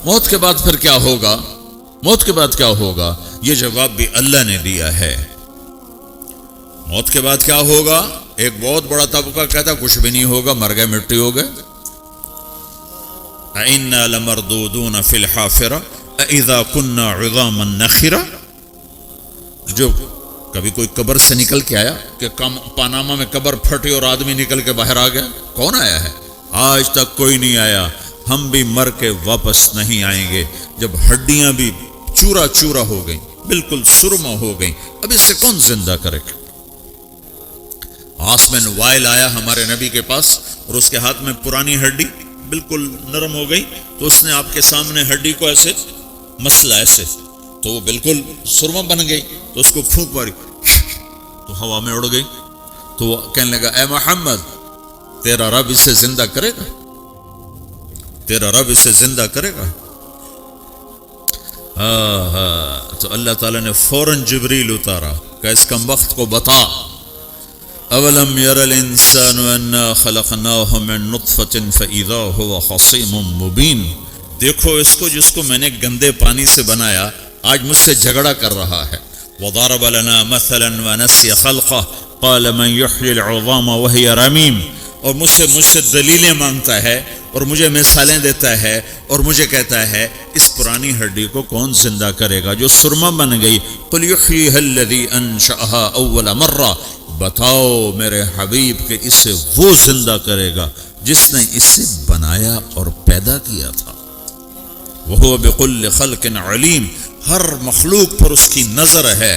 موت کے بعد پھر کیا ہوگا؟ موت کے بعد کیا ہوگا؟ یہ جواب بھی اللہ نے دیا ہے۔ موت کے بعد کیا ہوگا؟ ایک بہت بڑا طبقہ کہتا کچھ بھی نہیں ہوگا، مر گئے، مٹی ہو گئے۔ اِنَّا لَمَرْدُودُونَ فِي الْحَافِرَةِ اِذَا كُنَّا عِظَامًا نَخِرَةً۔ جو کبھی کوئی قبر سے نکل کے آیا کہ پاناما میں قبر پھٹی اور آدمی نکل کے باہر آ گیا؟ کون آیا ہے؟ آج تک کوئی نہیں آیا۔ ہم بھی مر کے واپس نہیں آئیں گے جب ہڈیاں بھی چورا چورا ہو گئیں، بالکل سرما ہو گئیں، اب اس سے کون زندہ کرے گا؟ عاص بن وائل آیا ہمارے نبی کے پاس اور اس کے ہاتھ میں پرانی ہڈی بالکل نرم ہو گئی، تو اس نے آپ کے سامنے ہڈی کو ایسے مسلا، ایسے تو وہ بالکل سرما بن گئی، تو اس کو پھونک ماری تو ہوا میں اڑ گئی۔ تو وہ کہنے لگا اے محمد، تیرا رب اسے زندہ کرے گا؟ تیرا رب اسے زندہ کرے گا؟ تو اللہ تعالیٰ نے فوراً جبریل اتارا کہ اس کم وقت کو بتا، اولم یر الانسان انا خلقناہ من نطفۃ فاذا هو خصیم مبین۔ دیکھو اس کو، جس کو میں نے گندے پانی سے بنایا، آج مجھ سے جھگڑا کر رہا ہے۔ وضرب لنا مثلا ونسی خلقہ قال من یحیی العظام وہی رمیم۔ اور مجھ سے دلیلیں مانگتا ہے اور مجھے مثالیں دیتا ہے اور مجھے کہتا ہے اس پرانی ہڈی کو کون زندہ کرے گا جو سرما بن گئی؟ قل یحییھا الذی انشأھا اول مرہ۔ بتاؤ میرے حبیب کہ اسے وہ زندہ کرے گا جس نے اسے بنایا اور پیدا کیا تھا۔ وہو بکل خلق علیم۔ ہر مخلوق پر اس کی نظر ہے،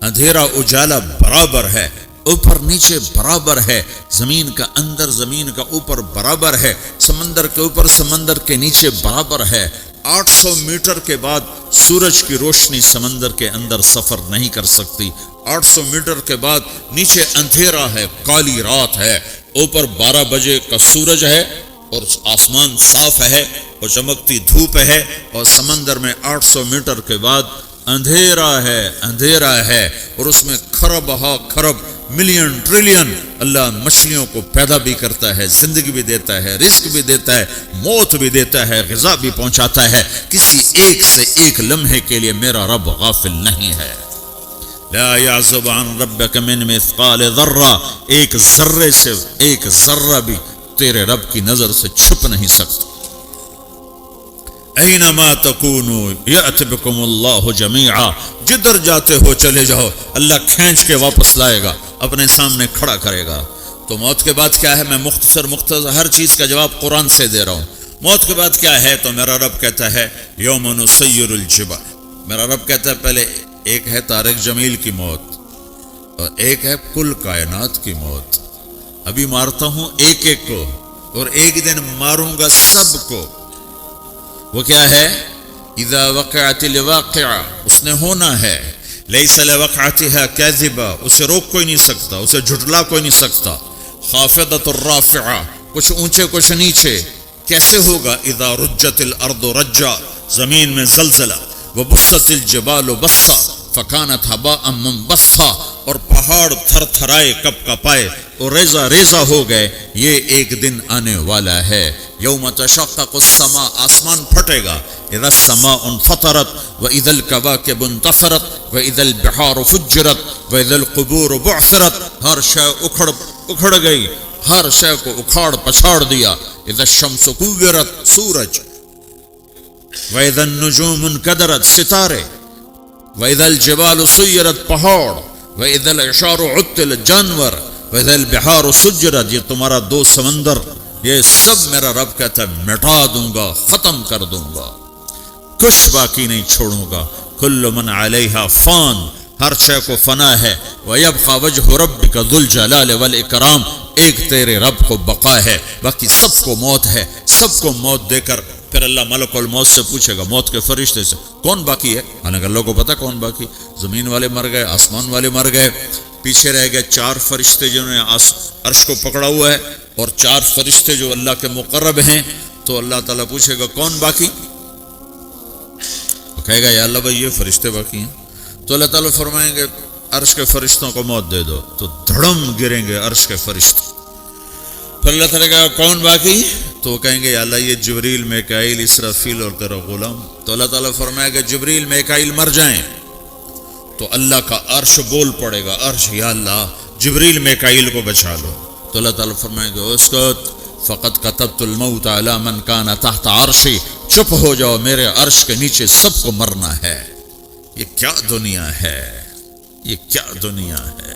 اندھیرا اجالا برابر ہے، اوپر نیچے برابر ہے، زمین کا اندر زمین کا اوپر برابر ہے، سمندر کے اوپر سمندر کے نیچے برابر ہے۔ 800 میٹر کے بعد سورج کی روشنی سمندر کے اندر سفر نہیں کر سکتی۔ 800 میٹر کے بعد نیچے اندھیرا ہے، کالی رات ہے، اوپر 12 بجے کا سورج ہے اور آسمان صاف ہے اور چمکتی دھوپ ہے، اور سمندر میں 800 میٹر کے بعد اندھیرا ہے اور اس میں کھرب ہا کھرب ملین ٹریلین اللہ مچھلیوں کو پیدا بھی کرتا ہے، زندگی بھی دیتا ہے، رزق بھی دیتا ہے، موت بھی دیتا ہے، غذا بھی پہنچاتا ہے۔ کسی ایک سے ایک لمحے کے لیے میرا رب غافل نہیں ہے۔ لا يعزب عن ربك من مثقال ذرہ، ایک ذرے سے ایک ذرہ بھی تیرے رب کی نظر سے چھپ نہیں سکتا۔ اینما تکونوا یأت بکم اللہ جمیعا، جدھر جاتے ہو چلے جاؤ، اللہ کھینچ کے واپس لائے گا، اپنے سامنے کھڑا کرے گا۔ تو موت کے بعد کیا ہے؟ میں مختصر ہر چیز کا جواب قرآن سے دے رہا ہوں۔ موت کے بعد کیا ہے؟ تو میرا رب کہتا ہے یوم نسیر الجبال۔ میرا رب کہتا ہے پہلے ایک ہے طارق جمیل کی موت اور ایک ہے کل کائنات کی موت۔ ابھی مارتا ہوں ایک ایک کو اور ایک دن ماروں گا سب کو۔ وہ کیا ہے؟ اذا وقعت الواقعہ، اس نے ہونا ہے۔ لیس لوقعتها کاذبہ، اسے روک کوئی نہیں سکتا، اسے جھٹلا کوئی نہیں سکتا۔ خافضۃ الرافعہ، کچھ اونچے کچھ نیچے۔ کیسے ہوگا؟ اذا رجت الارض رجا، زمین میں زلزلہ۔ وبست الجبال بسا فکانت ہباء منبثا، اور پہاڑ تھر تھرائے کپ کپائے اور ریزہ ریزہ ہو گئے۔ یہ ایک دن آنے والا ہے۔ یوم تشقق السماء، آسمان پھٹے گا۔ اذا السماء انفطرت واذا الكواكب انتثرت واذا البحار فجرت واذا القبور بعثرت، ہر شے اکھڑ گئی، ہر شے کو اکھاڑ پچھاڑ دیا۔ اذا الشمس كورت، سورج۔ وَإِذَا النُّجُومُ انْكَدَرَتْ، ستارے۔ وَإِذَا الْجِبَالُ سُيِّرَتْ، پہاڑ۔ وَإِذَا الْعِشَارُ عُطِّلَتْ، جانور۔ وَإِذَا الْبِحَارُ سُجِّرَتْ، یہ تمہارا دو سمندر، یہ سب میرا رب کہتا ہے مٹا دوں گا، ختم کر دوں گا، کچھ باقی نہیں چھوڑوں گا۔ كُلُّ مَنْ عَلَيْهَا فان، ہر شے کو فنا ہے۔ وَيَبْقَى وَجْهُ رَبِّكَ ذُو الْجَلَالِ وَالْإِكْرَامِ، ایک تیرے رب کو بقا ہے، باقی سب کو موت ہے۔ سب کو موت دے کر پھر اللہ ملک الموت سے پوچھے گا، موت کے فرشتے سے، کون باقی ہے؟ حالانکہ اللہ کو پتا کون باقی۔ زمین والے مر گئے، آسمان والے مر گئے، پیچھے رہ گئے 4 فرشتے جنہوں نے عرش کو پکڑا ہوا ہے، اور 4 فرشتے جو اللہ کے مقرب ہیں۔ تو اللہ تعالیٰ پوچھے گا کون باقی؟ وہ کہے گا یا اللہ بھائی یہ فرشتے باقی ہیں۔ تو اللہ تعالیٰ فرمائیں گے عرش کے فرشتوں کو موت دے دو، تو دھڑم گریں گے عرش کے فرشتے۔ پھر اللہ تعالیٰ کہا کون باقی؟ تو وہ کہیں گے یا اللہ یہ جبریل میکائیل اسرافیل اور تیرا غلام. تو اللہ تعالیٰ فرمائے گا جبریل میکائیل مر جائیں تو اللہ کا عرش بول پڑے گا, عرش یا اللہ جبریل میکائیل کو بچا لو. تو اللہ تعالیٰ فرمائے گا اسکت فقط کتبت الموت علی من کان تحت عرشی, چپ ہو جاؤ میرے عرش کے نیچے سب کو مرنا ہے. یہ کیا دنیا ہے, یہ کیا دنیا ہے.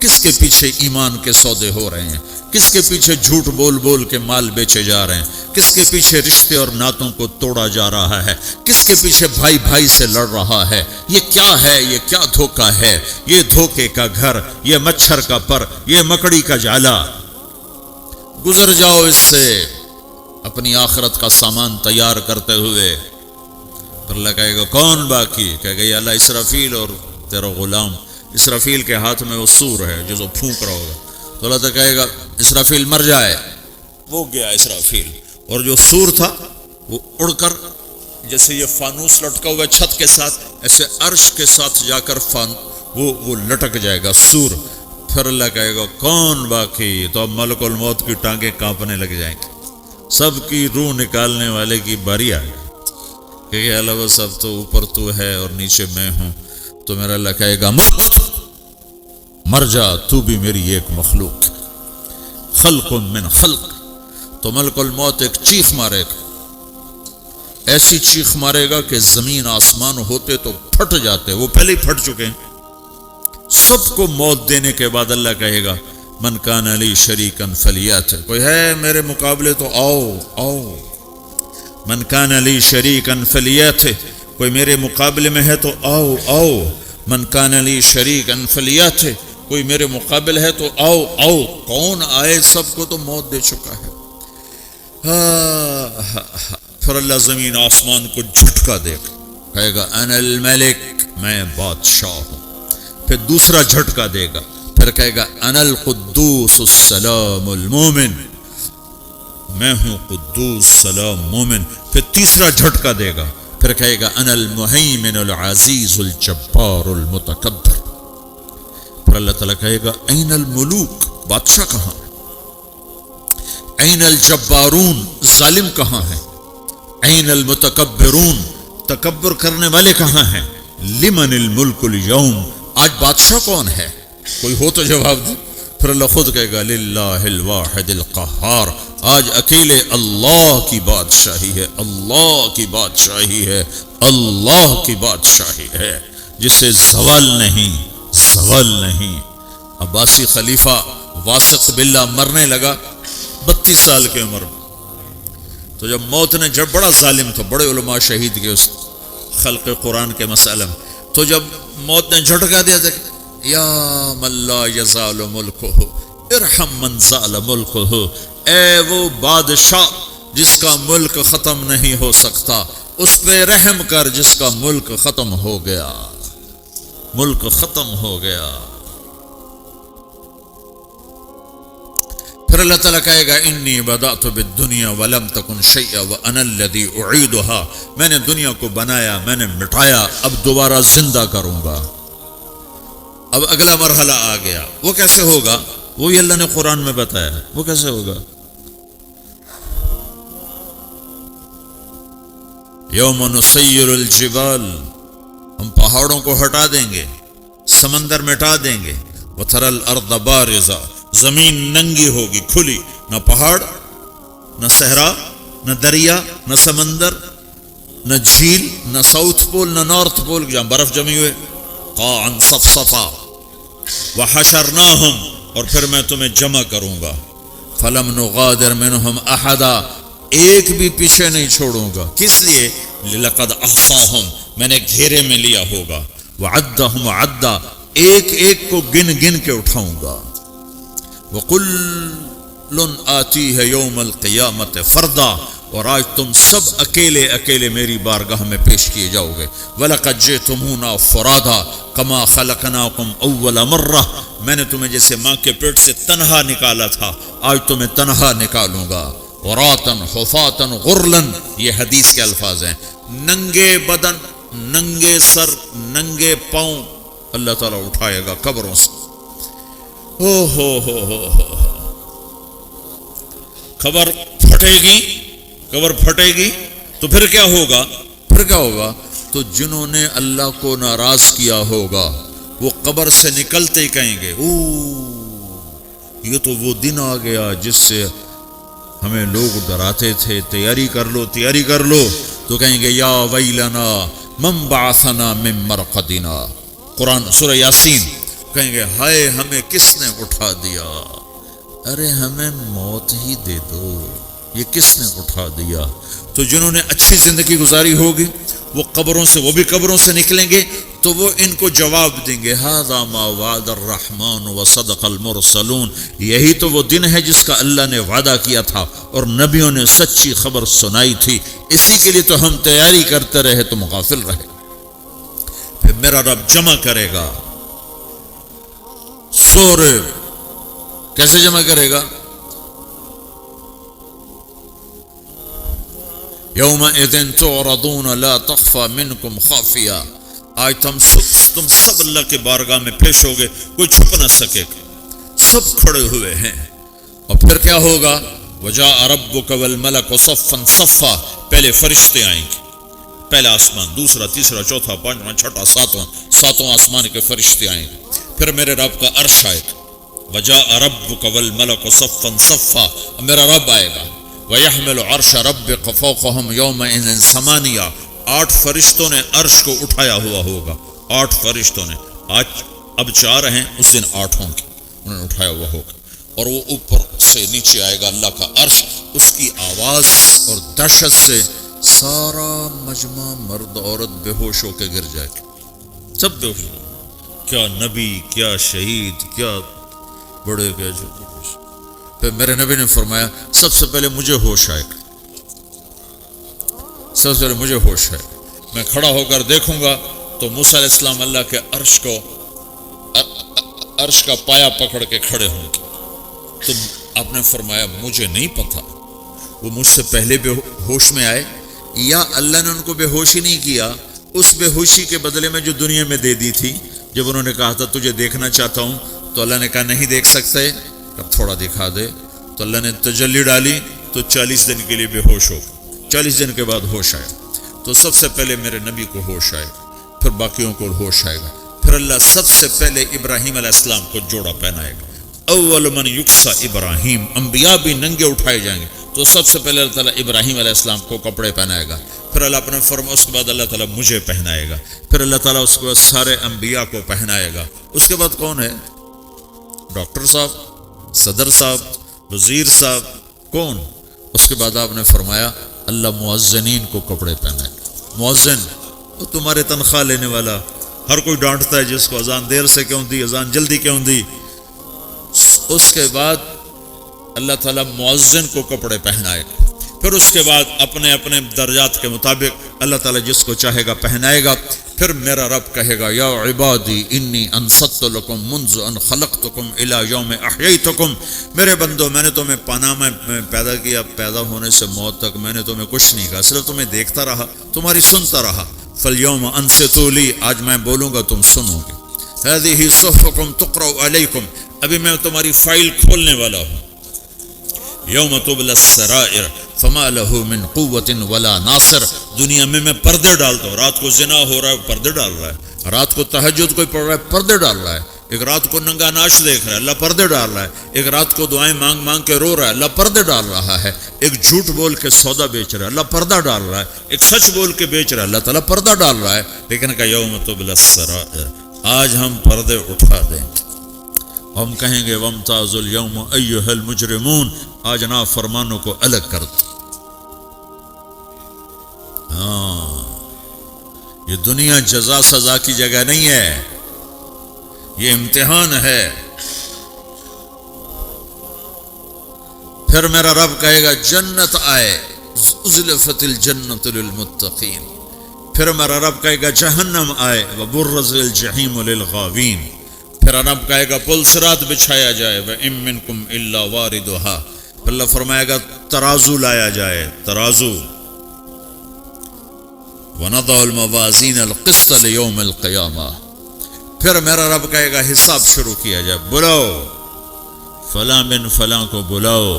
کس کے پیچھے ایمان کے سودے ہو رہے ہیں, کس کے پیچھے جھوٹ بول بول کے مال بیچے جا رہے ہیں, کس کے پیچھے رشتے اور ناتوں کو توڑا جا رہا ہے, کس کے پیچھے بھائی بھائی سے لڑ رہا ہے. یہ کیا ہے, یہ کیا دھوکہ ہے, یہ دھوکے کا گھر, یہ مچھر کا پر, یہ مکڑی کا جالا. گزر جاؤ اس سے اپنی آخرت کا سامان تیار کرتے ہوئے. پھر اللہ کہے گا کون باقی, کہے گا یا اللہ اسرافیل اور تیرا غلام. اسرافیل کے ہاتھ میں وہ سور ہے جو پھونک رہا ہوگا. تو اللہ تعالیٰ کہے گا اسرافیل مر جائے. وہ گیا اسرافیل, اور جو سور تھا وہ اڑ کر جیسے یہ فانوس لٹکا ہوا چھت کے ساتھ ایسے عرش کے ساتھ جا کر وہ لٹک جائے گا سور. پھر اللہ کہے گا کون باقی. تو اب ملک الموت کی ٹانگیں کانپنے لگ جائیں گے, سب کی روح نکالنے والے کی باری آ گئی. کہ اللہ وہ سب تو اوپر تو ہے اور نیچے میں ہوں. تو میرا اللہ کہے گا مت, مر جا, تو بھی میری ایک مخلوق, خلق من خلق. تو ملک الموت ایک چیخ مارے گا, ایسی چیخ مارے گا کہ زمین آسمان ہوتے تو پھٹ جاتے, وہ پہلے ہی پھٹ چکے ہیں. سب کو موت دینے کے بعد اللہ کہے گا من کان علی شریکن فلیات, کوئی ہے میرے مقابلے تو آؤ آؤ. من کان علی شریکن فلیات, کوئی میرے مقابلے میں ہے تو آؤ آؤ. من کان علی شریکن فلیات, کوئی میرے مقابل ہے تو آؤ آؤ. کون آئے, سب کو تو موت دے چکا ہے. پھر اللہ زمین آسمان کو جھٹکا دے گا, کہے گا انا الملک, میں بادشاہ ہوں. پھر دوسرا جھٹکا دے گا, پھر کہے گا انا القدوس السلام المومن, میں ہوں قدوس سلام مومن. پھر تیسرا جھٹکا دے گا, پھر کہے گا انا المہیمن العزیز الجبار المتکبر. پھر اللہ تعالیٰ کہے گا این الملوک, بادشاہ کہاں, این الجبارون, ظالم کہاں ہیں, این المتکبرون, تکبر کرنے والے کہاں ہیں, لمن الملک اليوم, آج بادشاہ کون ہے, کوئی ہو تو جواب دے. پھر اللہ خود کہے گا للہ الواحد القہار, آج اکیلے اللہ کی بادشاہی ہے, اللہ کی بادشاہی ہے, اللہ کی بادشاہی ہے جسے زوال نہیں, زوال نہیں. عباسی خلیفہ واسق باللہ مرنے لگا 32 سال کی عمر میں. تو جب موت نے, جب بڑا ظالم تھا, بڑے علماء شہید کے اس خلق قرآن کے مسئلہ میں, تو جب موت نے جھٹکا دیا تھا یا من لا یزال ملکہ ارحم من زال ملکہ, اے وہ بادشاہ جس کا ملک ختم نہیں ہو سکتا, اس پہ رحم کر جس کا ملک ختم ہو گیا, ملک ختم ہو گیا. پھر اللہ تعالیٰ کہے گا انی بدأت بالدنیا ولم تکن شیئا وانا الذی اعیدها, میں نے دنیا کو بنایا, میں نے مٹایا, اب دوبارہ زندہ کروں گا. اب اگلا مرحلہ آ گیا, وہ کیسے ہوگا, وہی اللہ نے قرآن میں بتایا. وہ کیسے ہوگا, یوم نسیر الجبال, ہم پہاڑوں کو ہٹا دیں گے, سمندر مٹا دیں گے. وتری الارض بارزا, زمین ننگی ہوگی, کھلی, نہ پہاڑ, نہ صحرا, نہ دریا, نہ سمندر, نہ جھیل, نہ ساؤتھ پول, نہ نارتھ پول جہاں برف جمی ہوئے. قاعا صفصفا وحشرناہم, اور پھر میں تمہیں جمع کروں گا. فلم نغادر منہم احدا, ایک بھی پیچھے نہیں چھوڑوں گا. کس لیے, لقد احصاہم, میں نے گھیرے میں لیا ہوگا. وعدہم عدا, ایک ایک کو گن گن کے اٹھاؤں گا. وَقُلٌّ آتِيهَ يَوْمَ الْقِيَامَةِ فَرْدًا, اور آج تم سب اکیلے اکیلے میری بارگاہ میں پیش کیے جاؤ گے. وَلَقَدْ جِئْتُمُونَا فُرَادًا كَمَا خَلَقْنَاكُمْ أَوَّلَ مَرَّةٍ, میں نے تمہیں جیسے ماں کے پیٹ سے تنہا نکالا تھا, آج تمہیں تنہا نکالوں گا. عُرَاةً حُفَاةً غُرْلًا, یہ حدیث کے الفاظ ہیں. ننگے بدن, ننگے سر, ننگے پاؤں اللہ تعالیٰ اٹھائے گا قبروں سے. ہو خبر پھٹے گی تو پھر کیا ہوگا؟ تو جنہوں نے اللہ کو ناراض کیا ہوگا وہ قبر سے نکلتے ہی کہیں گے یہ تو وہ دن آ گیا جس سے ہمیں لوگ ڈراتے تھے، تیاری کر لو. تو کہیں گے یا ویلنا من بعثنا من مرقدنا، قرآن سورہ یاسین. کہیں گے ہائے ہمیں کس نے اٹھا دیا، ارے ہمیں موت ہی دے دو، یہ کس نے اٹھا دیا. تو جنہوں نے اچھی زندگی گزاری ہوگی وہ بھی قبروں سے نکلیں گے تو وہ ان کو جواب دیں گے ھذا ما وعد الرحمن وصدق المرسلون، یہی تو وہ دن ہے جس کا اللہ نے وعدہ کیا تھا اور نبیوں نے سچی خبر سنائی تھی، اسی کے لیے تو ہم تیاری کرتے رہے، تم غافل رہے. پھر میرا رب جمع کرے گا سورے. کیسے جمع کرے گا؟ یومئذ تعرضون لا تخفى منکم خافیہ. آج تم سب اللہ کے بارگاہ میں پیش ہوگے، کوئی چھپ نہ سکے گا، سب کھڑے ہوئے ہیں. اور پھر کیا ہوگا؟ وجاء ربک والملک صفا صفا. پہلے فرشتے آئیں گے، پہلا آسمان، دوسرا، تیسرا، چوتھا، پانچواں، چھٹا، ساتواں آسمان کے فرشتے آئیں گے. پھر میرے رب کا عرش آئے گا. وجاء ربک والملک صفا صفا، میرا رب آئے گا. وَيَحْمِلُ عَرْشَ رَبِّكَ فَوْقَهُمْ يَوْمَئِذٍ ثَمَانِيَةٌ. 8 فرشتوں نے عرش کو اٹھایا ہوا ہوگا. 8 فرشتوں نے، آج اب 4 ہیں، اس دن 8 ہوں گے، انہوں نے اٹھایا ہوا ہوگا. اور وہ اوپر سے نیچے آئے گا اللہ کا عرش. اس کی آواز اور دہشت سے سارا مجمع مرد عورت بے ہوش ہو کے گر جائے گا، سب بے ہوش. کیا نبی، کیا شہید، کیا بڑے، کیا چھوٹے. پھر میرے نبی نے فرمایا سب سے پہلے مجھے ہوش آئے گا، سب سے پہلے مجھے ہوش آئے گا. میں کھڑا ہو کر دیکھوں گا تو موسیٰ علیہ السلام اللہ کے عرش کا پایا پکڑ کے کھڑے ہوں گے. تو آپ نے فرمایا مجھے نہیں پتا وہ مجھ سے پہلے بے ہوش میں آئے یا اللہ نے ان کو بے ہوشی نہیں کیا، اس بے ہوشی کے بدلے میں جو دنیا میں دے دی تھی. جب انہوں نے کہا تھا تجھے دیکھنا چاہتا ہوں تو اللہ نے کہا نہیں دیکھ سکتے، اب تھوڑا دکھا دے. تو اللہ نے تجلی ڈالی تو 40 دن کے لیے بے ہوش ہو گئے. 40 دن کے بعد ہوش آیا. تو سب سے پہلے میرے نبی کو ہوش آئے گا، پھر باقیوں کو ہوش آئے گا. پھر اللہ سب سے پہلے ابراہیم علیہ السلام کو جوڑا پہنائے گا. اول من یکسا ابراہیم، انبیاء بھی ننگے اٹھائے جائیں گے. تو سب سے پہلے اللہ تعالیٰ ابراہیم علیہ السلام کو کپڑے پہنائے گا. پھر اللہ اپنے اس کے بعد اللہ تعالیٰ مجھے پہنائے گا. پھر اللہ تعالیٰ اس کے بعد سارے انبیاء کو پہنائے گا. اس کے بعد کون ہے؟ ڈاکٹر صاحب، صدر صاحب، وزیر صاحب، کون؟ اس کے بعد آپ نے فرمایا اللہ مؤذنین کو کپڑے پہنائے گا. مؤذن وہ تمہارے تنخواہ لینے والا، ہر کوئی ڈانٹتا ہے جس کو اذان دیر سے کیوں دی، اذان جلدی کیوں دی. اس کے بعد اللہ تعالیٰ مؤذن کو کپڑے پہنائے گا. پھر اس کے بعد اپنے اپنے درجات کے مطابق اللہ تعالیٰ جس کو چاہے گا پہنائے گا. پھر میرا رب کہے گا یا عبادی انی انصت لکم منذ ان خلقتکم الی یوم احییتکم. میرے بندو میں نے تمہیں پاناما میں پیدا کیا، پیدا ہونے سے موت تک میں نے تمہیں کچھ نہیں کہا، صرف تمہیں دیکھتا رہا، تمہاری سنتا رہا. فالیوم انصتوا لی، آج میں بولوں گا تم سنو گے. ہذہ صحفکم تقرأ علیکم، ابھی میں تمہاری فائل کھولنے والا ہوں. یوم تبلی السرائر فما له من قوت ولا ناصر. دنیا میں پردے ڈالتا ہوں. رات کو زنا ہو رہا ہے، پردے ڈال رہا ہے. رات کو تہجد کوئی پڑھ رہا ہے، پردے ڈال رہا ہے. ایک رات کو ننگا ناچ دیکھ رہا ہے، اللہ پردے ڈال رہا ہے. ایک رات کو دعائیں مانگ مانگ کے رو رہا ہے، اللہ پردے ڈال رہا ہے. ایک جھوٹ بول کے سودا بیچ رہا ہے، اللہ پردہ ڈال رہا ہے. ایک سچ بول کے بیچ رہا ہے، اللہ تعالیٰ پردہ ڈال رہا ہے. لیکن کہ یوم تبلی السرائر، آج ہم پردے اٹھا دیں گے. ہم کہیں گے وامتازوا اليوم ایھا المجرمون، آج نافرمانوں کو الگ کر دو. ہاں، یہ دنیا جزا سزا کی جگہ نہیں ہے، یہ امتحان ہے. پھر میرا رب کہے گا جنت آئے، ازلفت الجنت للمتقین. پھر میرا رب کہے گا جہنم آئے، وبرز الجحیم للغاوین. پھر رب کہے گا پل صراط بچھایا جائے، وَإِن مِّنكُمْ إِلَّا وَارِدُهَا. اللہ فرمائے گا ترازو لایا جائے، ترازو. وَنَضَعُ الْمَوَازِينَ الْقِسْطَ لِيَوْمِ الْقِيَامَةِ. پھر میرا رب کہے گا حساب شروع کیا جائے، بلاؤ فلاں بن فلاں کو بلاؤ.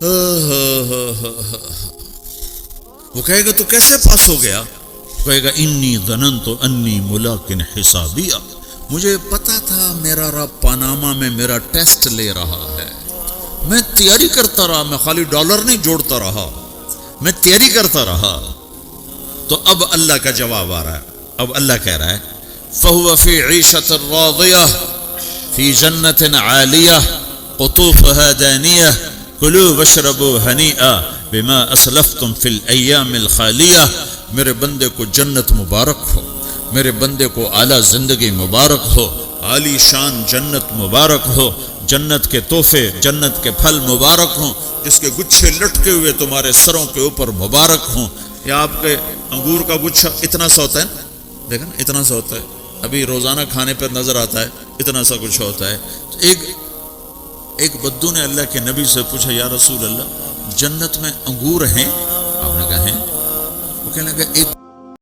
وہ کہے گا تو کیسے پاس ہو گیا؟ کہے گا انی ظننت انی ملاقن حسابیہ، مجھے پتا تھا میرا رب پاناما میں میرا ٹیسٹ لے رہا ہے، میں تیاری کرتا رہا، میں خالی ڈالر نہیں جوڑتا رہا، میں تیاری کرتا رہا۔ تو اب اللہ کا جواب آ رہا ہے، اب اللہ کہہ رہا ہے فَهُوَ فِي عِيشَةٍ رَاضِيَةٍ فِي جَنَّةٍ عَالِيَةٍ قُطُوفُهَا دَانِيَةٌ كُلُوا وَاشْرَبُوا هَنِيئًا بِمَا أَسْلَفْتُمْ فِي الْأَيَّامِ الْخَالِيَةِ، میرے بندے کو جنت مبارک ہو، میرے بندے کو اعلیٰ زندگی مبارک ہو، عالی شان جنت مبارک ہو، جنت کے تحفے، جنت کے پھل مبارک ہوں، جس کے گچھے لٹکے ہوئے تمہارے سروں کے اوپر مبارک ہوں۔ یا آپ کے انگور کا گچھا اتنا سا ہوتا ہے نا، دیکھیں اتنا سا ہوتا ہے، ابھی روزانہ کھانے پر نظر آتا ہے، اتنا سا کچھ ہوتا ہے۔ تو ایک بدو نے اللہ کے نبی سے پوچھا یا رسول اللہ جنت میں انگور ہیں؟ آپ نے کہا ہیں؟ وہ کہنے لگا ایک